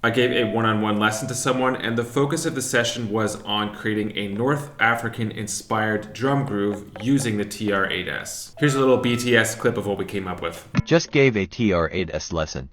I gave a one-on-one lesson to someone, and the focus of the session was on creating a North African-inspired drum groove using the TR-8S. Here's a little BTS clip of what we came up with. Just gave a TR-8S lesson.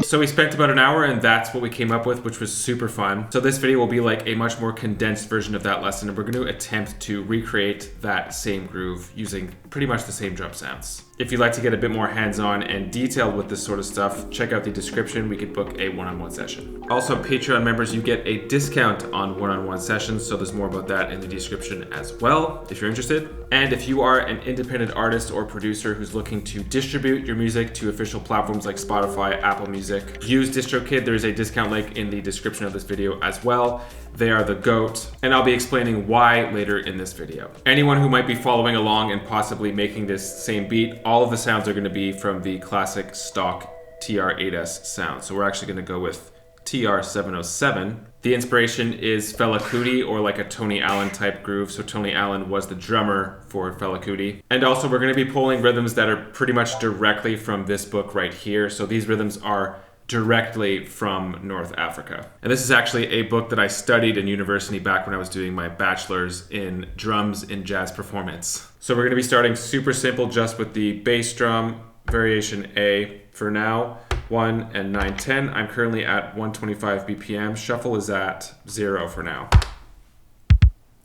So we spent about an hour, and that's what we came up with, which was super fun. So this video will be like a much more condensed version of that lesson, and we're going to attempt to recreate that same groove using pretty much the same drum sounds. If you'd like to get a bit more hands-on and detailed with this sort of stuff, check out the description. We could book a one-on-one session. Also, Patreon members, you get a discount on one-on-one sessions, so there's more about that in the description as well, if you're interested. And if you are an independent artist or producer who's looking to distribute your music to official platforms like Spotify, Apple Music, use DistroKid. There's a discount link in the description of this video as well. They are the GOAT, and I'll be explaining why later in this video. Anyone who might be following along and possibly making this same beat, all of the sounds are going to be from the classic stock TR-8S sound. So we're actually going to go with TR-707. The inspiration is Fela Kuti, or like a Tony Allen type groove. So Tony Allen was the drummer for Fela Kuti. And also we're going to be pulling rhythms that are pretty much directly from this book right here. So these rhythms are directly from North Africa. And this is actually a book that I studied in university back when I was doing my bachelor's in drums in jazz performance. So we're going to be starting super simple just with the bass drum, variation A for now, 1 and 9/10. I'm currently at 125 BPM. Shuffle is at 0 for now.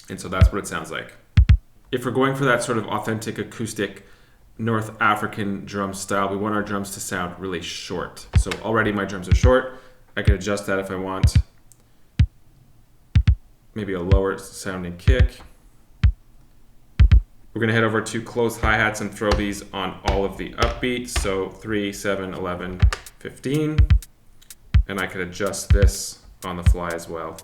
And so that's what it sounds like. If we're going for that sort of authentic acoustic North African drum style, we want our drums to sound really short. So already my drums are short. I can adjust that if I want. Maybe a lower sounding kick. We're going to head over to closed hi-hats and throw these on all of the upbeats. So 3, 7, 11, 15. And I can adjust this on the fly as well.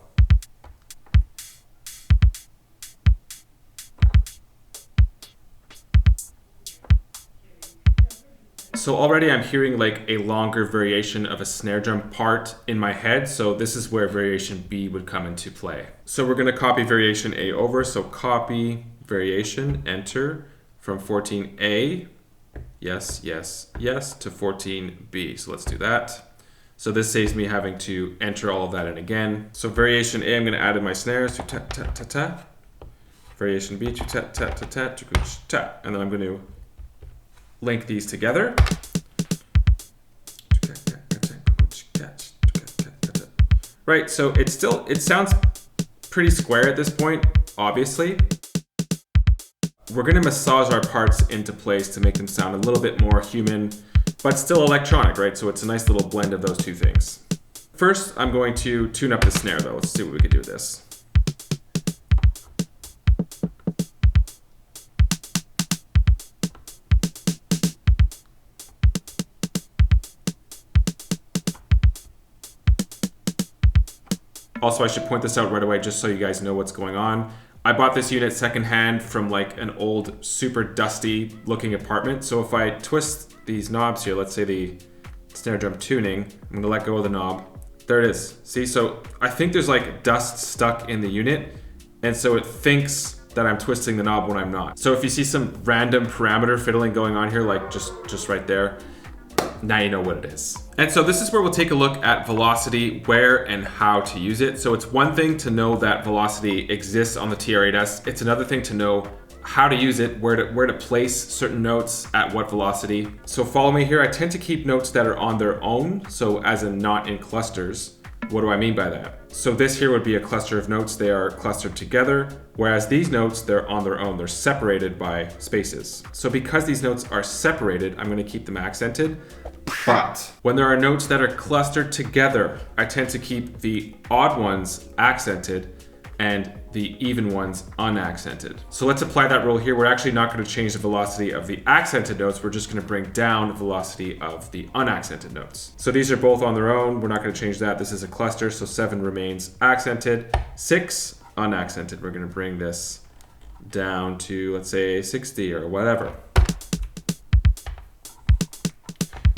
So already I'm hearing like a longer variation of a snare drum part in my head. So this is where variation B would come into play. So we're going to copy variation A over. So copy variation, enter from 14A, yes, yes, yes, to 14B. So let's do that. So this saves me having to enter all of that in again. So variation A, I'm going to add in my snares to ta ta ta ta. Variation B to ta ta ta ta to ta. And then I'm going to link these together. Right, so it sounds pretty square at this point, obviously. We're gonna massage our parts into place to make them sound a little bit more human, but still electronic, right? So it's a nice little blend of those two things. First, I'm going to tune up the snare though. Let's see what we can do with this. Also, I should point this out right away just so you guys know what's going on. I bought this unit secondhand from like an old, super dusty looking apartment. So if I twist these knobs here, let's say the snare drum tuning, I'm gonna let go of the knob. There it is. See, so I think there's like dust stuck in the unit. And so it thinks that I'm twisting the knob when I'm not. So if you see some random parameter fiddling going on here, like just right there, now you know what it is. And so this is where we'll take a look at velocity, where and how to use it. So it's one thing to know that velocity exists on the TR-8S. It's another thing to know how to use it, where to place certain notes at what velocity. So follow me here. I tend to keep notes that are on their own, so as in not in clusters. What do I mean by that? So this here would be a cluster of notes. They are clustered together, whereas these notes, they're on their own. They're separated by spaces. So because these notes are separated, I'm going to keep them accented. But when there are notes that are clustered together, I tend to keep the odd ones accented and the even ones unaccented. So let's apply that rule here. We're actually not going to change the velocity of the accented notes. We're just going to bring down the velocity of the unaccented notes. So these are both on their own. We're not going to change that. This is a cluster, so 7 remains accented, 6 unaccented. We're going to bring this down to, let's say, 60 or whatever.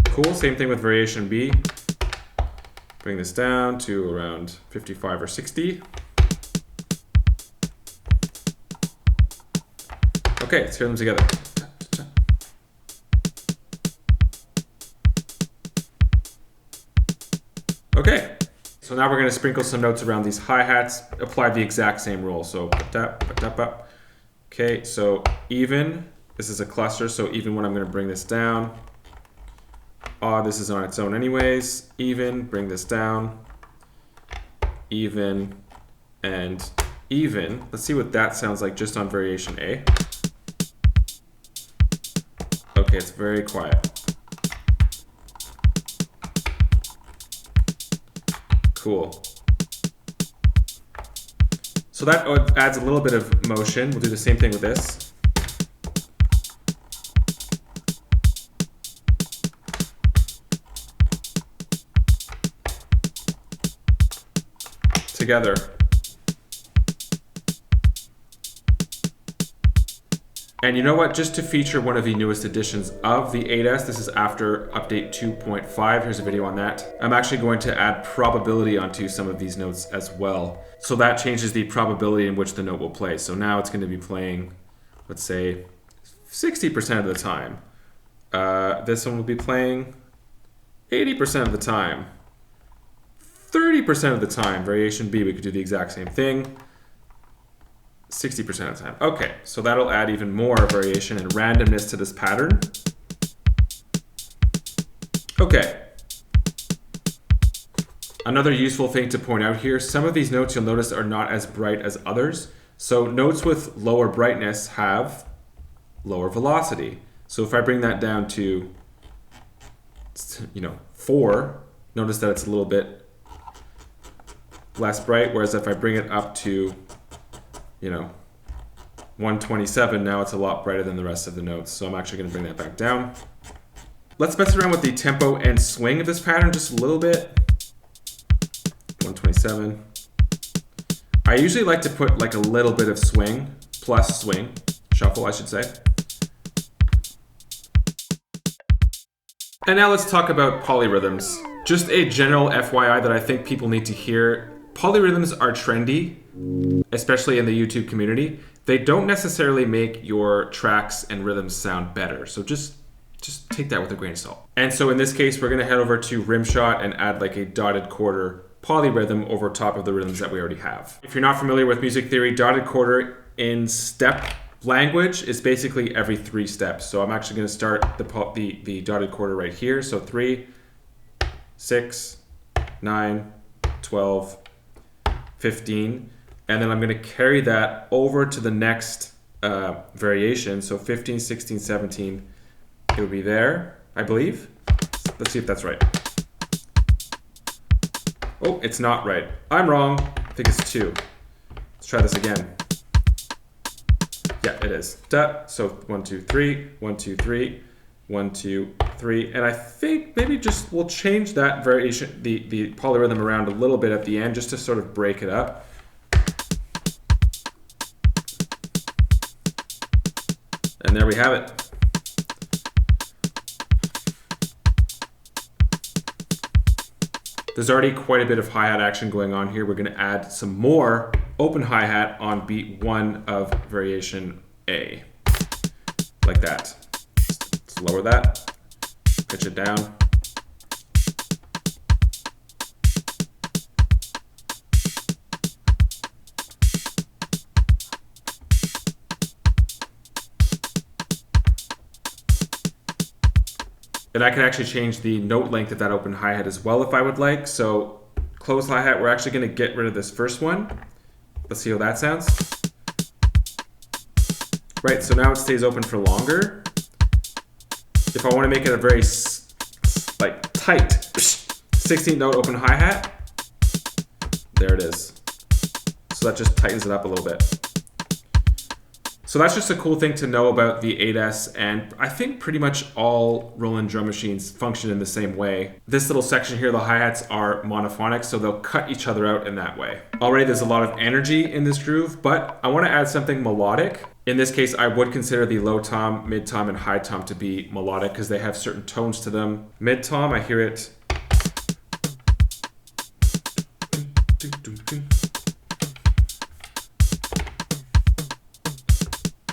Cool, same thing with variation B. Bring this down to around 55 or 60. Okay, let's hear them together. Okay, so now we're going to sprinkle some notes around these hi-hats, apply the exact same rule. So, okay, so even, this is a cluster, so even when I'm going to bring this down, this is on its own anyways, even, bring this down, even, and even. Let's see what that sounds like just on variation A. Okay, it's very quiet. Cool. So that adds a little bit of motion. We'll do the same thing with this. Together. And you know what? Just to feature one of the newest editions of the 8S, this is after update 2.5. Here's a video on that. I'm actually going to add probability onto some of these notes as well. So that changes the probability in which the note will play. So now it's going to be playing, let's say, 60% of the time. This one will be playing 80% of the time. 30% of the time. Variation B, we could do the exact same thing. 60% of the time. Okay, so that'll add even more variation and randomness to this pattern. Okay. Another useful thing to point out here, some of these notes you'll notice are not as bright as others. So notes with lower brightness have lower velocity. So if I bring that down to, 4, notice that it's a little bit less bright, whereas if I bring it up to 127, now it's a lot brighter than the rest of the notes. So I'm actually going to bring that back down. Let's mess around with the tempo and swing of this pattern just a little bit. 127. I usually like to put like a little bit of swing, plus swing, shuffle I should say. And now let's talk about polyrhythms. Just a general FYI that I think people need to hear. Polyrhythms are trendy, especially in the YouTube community. They don't necessarily make your tracks and rhythms sound better. So just take that with a grain of salt. And so in this case, we're gonna head over to Rimshot and add like a dotted quarter polyrhythm over top of the rhythms that we already have. If you're not familiar with music theory, dotted quarter in step language is basically every 3 steps. So I'm actually gonna start the dotted quarter right here. So 3, 6, 9, 12, 15, and then I'm going to carry that over to the next variation. So 15, 16, 17, it would be there, I believe. Let's see if that's right. Oh, it's not right. I'm wrong. I think it's 2. Let's try this again. Yeah, it is. Da. So 1, 2, 3, 1, 2, 3, 1, 2, 3, and I think maybe just we'll change that variation, the polyrhythm around a little bit at the end just to sort of break it up. And there we have it. There's already quite a bit of hi-hat action going on here. We're going to add some more open hi-hat on beat 1 of variation A, like that. Lower that, pitch it down. And I can actually change the note length of that open hi-hat as well if I would like. So closed hi-hat, we're actually going to get rid of this first one. Let's see how that sounds. Right, so now it stays open for longer. If I want to make it a very tight 16th note open hi-hat, there it is. So that just tightens it up a little bit. So that's just a cool thing to know about the 8S, and I think pretty much all Roland drum machines function in the same way. This little section here, the hi-hats are monophonic, so they'll cut each other out in that way. Already there's a lot of energy in this groove, but I want to add something melodic. In this case, I would consider the low tom, mid tom, and high tom to be melodic because they have certain tones to them. Mid tom, I hear it.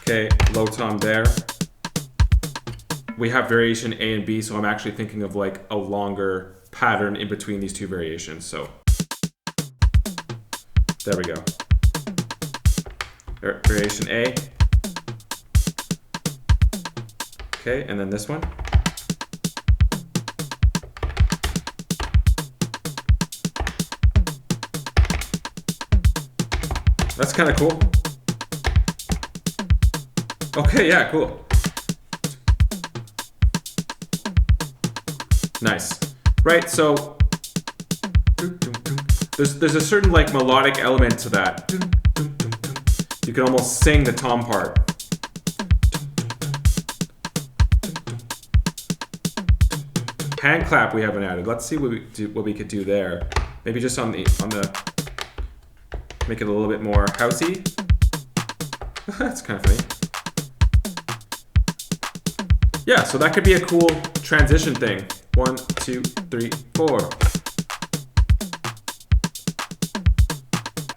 Okay, low tom there. We have variation A and B, so I'm actually thinking of like a longer pattern in between these two variations. So there we go. Variation A. Okay, and then this one. That's kind of cool. Okay, yeah, cool. Nice. Right, so there's a certain like melodic element to that. You can almost sing the tom part. Hand clap we haven't added. Let's see what we could do there. Maybe just on the make it a little bit more housey. That's kind of funny. Yeah, so that could be a cool transition thing. 1, 2, 3, 4.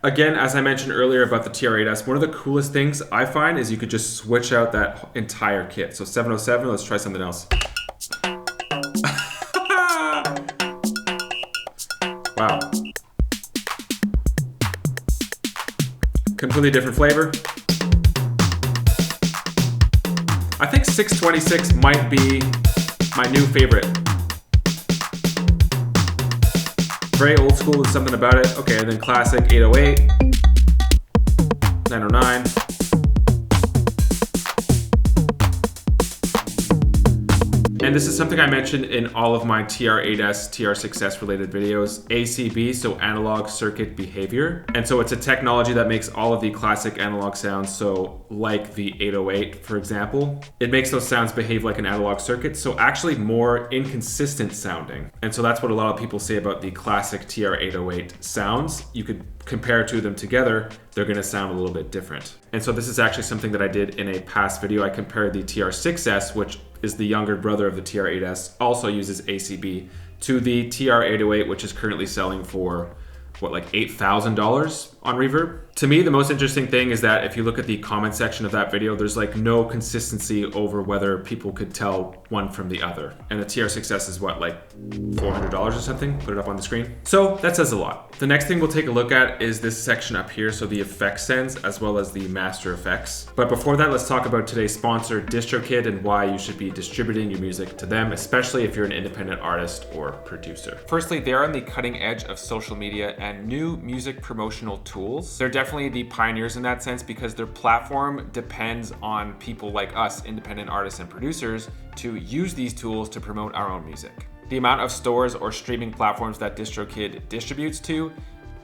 Again, as I mentioned earlier about the TR-8S, one of the coolest things I find is you could just switch out that entire kit. So 707, let's try something else. Wow. Completely different flavor. I think 626 might be my new favorite. Very old school, there's something about it. Okay, and then classic 808, 909. And this is something I mentioned in all of my TR-8S, TR-6S related videos, ACB, so analog circuit behavior. And so it's a technology that makes all of the classic analog sounds, so like the 808, for example, it makes those sounds behave like an analog circuit, so actually more inconsistent sounding. And so that's what a lot of people say about the classic TR-808 sounds. You could compare two of them together, they're gonna sound a little bit different. And so this is actually something that I did in a past video. I compared the TR-6S, which is the younger brother of the TR-8S, also uses ACB, to the TR-808, which is currently selling for, what, like $8,000 on Reverb? To me, the most interesting thing is that if you look at the comment section of that video, there's like no consistency over whether people could tell one from the other. And the TR-6S is what, like $400 or something? Put it up on the screen. So that says a lot. The next thing we'll take a look at is this section up here, so the effects sends as well as the master effects. But before that, let's talk about today's sponsor, DistroKid, and why you should be distributing your music to them, especially if you're an independent artist or producer. Firstly, they're on the cutting edge of social media and new music promotional tools. They're definitely the pioneers in that sense because their platform depends on people like us, independent artists and producers, to use these tools to promote our own music. The amount of stores or streaming platforms that DistroKid distributes to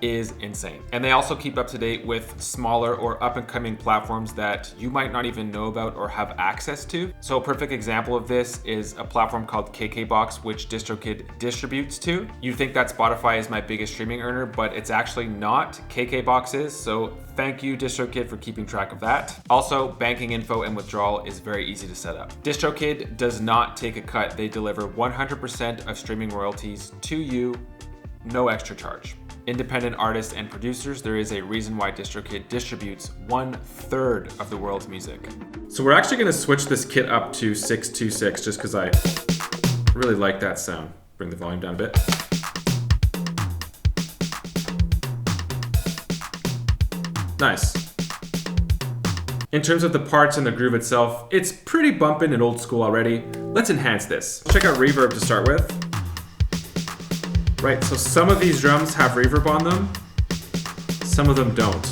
is insane. And they also keep up to date with smaller or up and coming platforms that you might not even know about or have access to. So a perfect example of this is a platform called KKBox, which DistroKid distributes to. You think that Spotify is my biggest streaming earner, but it's actually not. KKBox is, so thank you DistroKid for keeping track of that. Also, banking info and withdrawal is very easy to set up. DistroKid does not take a cut. They deliver 100% of streaming royalties to you, no extra charge. Independent artists and producers, there is a reason why DistroKid distributes 1/3 of the world's music. So we're actually gonna switch this kit up to 626 just because I really like that sound. Bring the volume down a bit. Nice. In terms of the parts and the groove itself, it's pretty bumpin' and old school already. Let's enhance this. Check out Reverb to start with. Right, so some of these drums have reverb on them, some of them don't.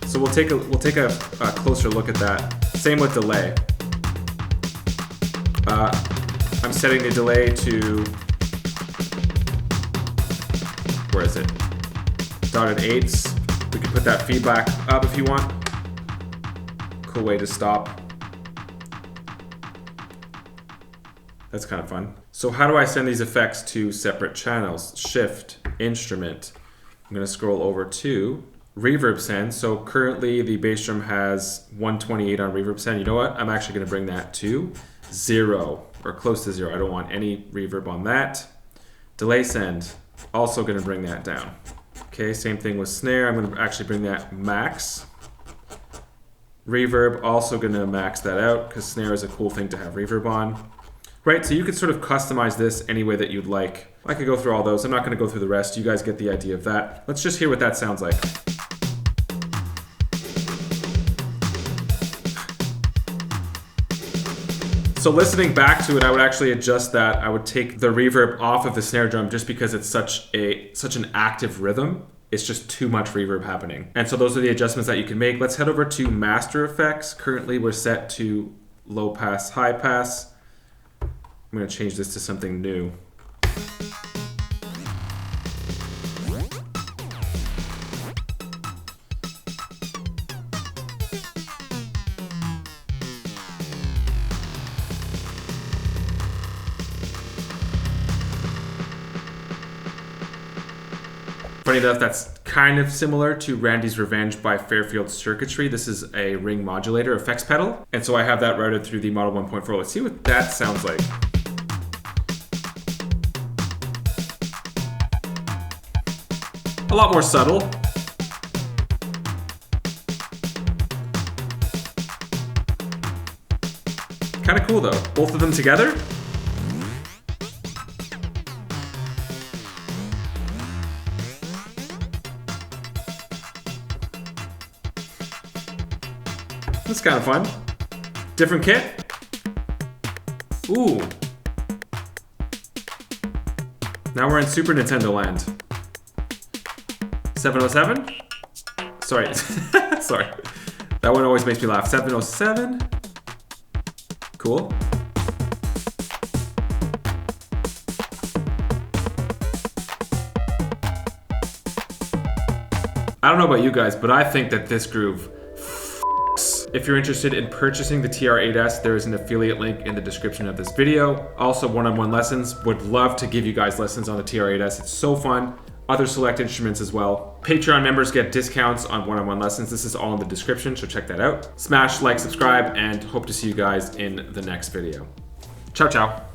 So we'll take a closer look at that. Same with delay. I'm setting the delay to, where is it? Dotted eighths. We can put that feedback up if you want. Cool way to stop. That's kind of fun. So how do I send these effects to separate channels? Shift, instrument. I'm gonna scroll over to reverb send. So currently the bass drum has 128 on reverb send. You know what? I'm actually gonna bring that to 0 or close to 0. I don't want any reverb on that. Delay send, also gonna bring that down. Okay, same thing with snare. I'm gonna actually bring that max. Reverb, also gonna max that out because snare is a cool thing to have reverb on. Right, so you could sort of customize this any way that you'd like. I could go through all those. I'm not gonna go through the rest. You guys get the idea of that. Let's just hear what that sounds like. So listening back to it, I would actually adjust that. I would take the reverb off of the snare drum just because it's such an active rhythm. It's just too much reverb happening. And so those are the adjustments that you can make. Let's head over to Master Effects. Currently we're set to low pass, high pass. I'm gonna change this to something new. Funny enough, that's kind of similar to Randy's Revenge by Fairfield Circuitry. This is a ring modulator effects pedal. And so I have that routed through the Model 1.4. Let's see what that sounds like. A lot more subtle. Kind of cool though. Both of them together. That's kind of fun. Different kit. Ooh. Now we're in Super Nintendo land. 707? Sorry. Sorry. That one always makes me laugh. 707. Cool. I don't know about you guys, but I think that this groove If you're interested in purchasing the TR-8S, there is an affiliate link in the description of this video. Also, one-on-one lessons. Would love to give you guys lessons on the TR-8S. It's so fun. Other select instruments as well. Patreon members get discounts on one-on-one lessons. This is all in the description, so check that out. Smash like, subscribe, and hope to see you guys in the next video. Ciao, ciao.